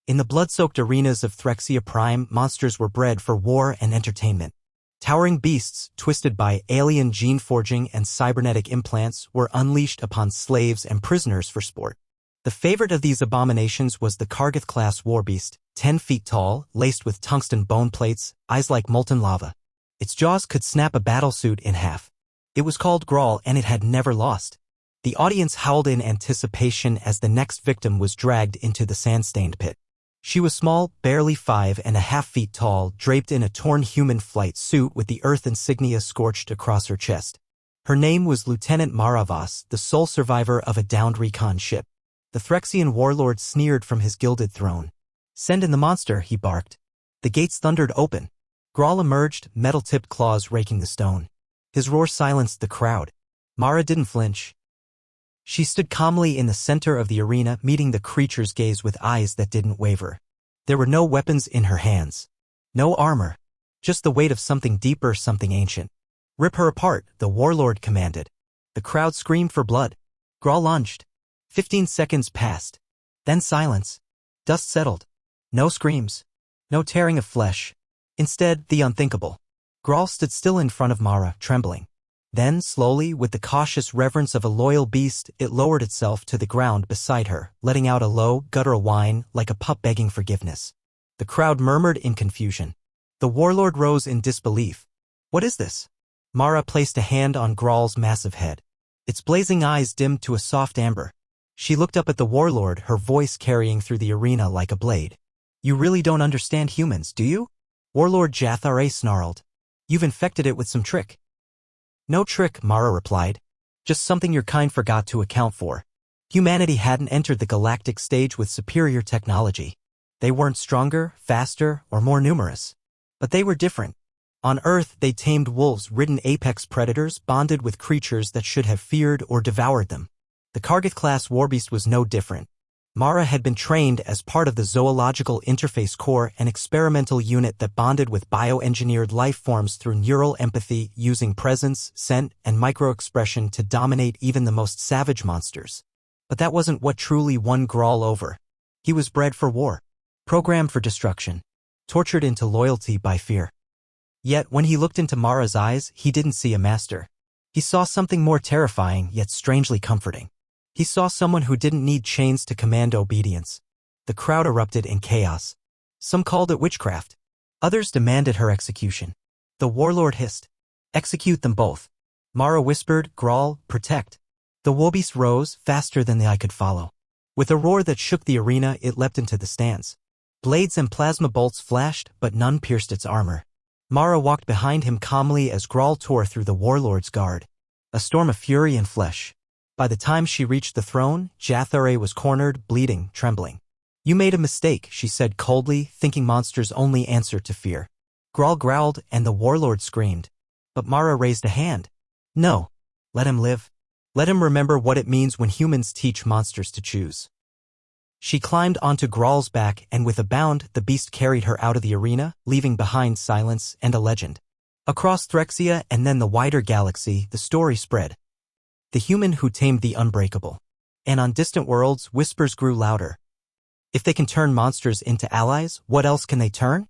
In the blood-soaked arenas of Threxia Prime, monsters were bred for war and entertainment. Towering beasts, twisted by alien gene forging and cybernetic implants, were unleashed upon slaves and prisoners for sport. The favorite of these abominations was the Kargath-class warbeast, 10 feet tall, laced with tungsten bone plates, eyes like molten lava. Its jaws could snap a battlesuit in half. It was called Grawl, and it had never lost. The audience howled in anticipation as the next victim was dragged into the sand-stained pit. She was small, barely 5.5 feet tall, draped in a torn human flight suit with the Earth insignia scorched across her chest. Her name was Lieutenant Maravas, the sole survivor of a downed recon ship. The Threxian warlord sneered from his gilded throne. "Send in the monster," he barked. The gates thundered open. Grawl emerged, metal-tipped claws raking the stone. His roar silenced the crowd. Mara didn't flinch. She stood calmly in the center of the arena, meeting the creature's gaze with eyes that didn't waver. There were no weapons in her hands. No armor. Just the weight of something deeper, something ancient. "Rip her apart," the warlord commanded. The crowd screamed for blood. Grawl lunged. 15 seconds passed. Then silence. Dust settled. No screams. No tearing of flesh. Instead, the unthinkable. Grawl stood still in front of Mara, trembling. Then, slowly, with the cautious reverence of a loyal beast, it lowered itself to the ground beside her, letting out a low, guttural whine like a pup begging forgiveness. The crowd murmured in confusion. The warlord rose in disbelief. "What is this?" Mara placed a hand on Grawl's massive head. Its blazing eyes dimmed to a soft amber. She looked up at the warlord, her voice carrying through the arena like a blade. "You really don't understand humans, do you?" Warlord Jathare snarled. "You've infected it with some trick." "No trick," Mara replied. "Just something your kind forgot to account for. Humanity hadn't entered the galactic stage with superior technology. They weren't stronger, faster, or more numerous. But they were different. On Earth, they tamed wolves-ridden apex predators bonded with creatures that should have feared or devoured them. The Kargath-class warbeast was no different. Mara had been trained as part of the Zoological Interface Corps, an experimental unit that bonded with bioengineered life forms through neural empathy, using presence, scent, and microexpression to dominate even the most savage monsters. But that wasn't what truly won Grawl over. He was bred for war, programmed for destruction, tortured into loyalty by fear. Yet when he looked into Mara's eyes, he didn't see a master. He saw something more terrifying, yet strangely comforting. He saw someone who didn't need chains to command obedience. The crowd erupted in chaos. Some called it witchcraft. Others demanded her execution. The warlord hissed, "Execute them both." Mara whispered, "Grawl, protect." The warbeast rose, faster than the eye could follow. With a roar that shook the arena, it leapt into the stands. Blades and plasma bolts flashed, but none pierced its armor. Mara walked behind him calmly as Grawl tore through the warlord's guard. A storm of fury and flesh. By the time she reached the throne, Jathare was cornered, bleeding, trembling. "You made a mistake," she said coldly, thinking monsters only answer to fear. Grawl growled, and the warlord screamed. But Mara raised a hand. "No. Let him live. Let him remember what it means when humans teach monsters to choose." She climbed onto Grawl's back, and with a bound, the beast carried her out of the arena, leaving behind silence and a legend. Across Threxia and then the wider galaxy, the story spread. The human who tamed the unbreakable. And on distant worlds, whispers grew louder. If they can turn monsters into allies, what else can they turn?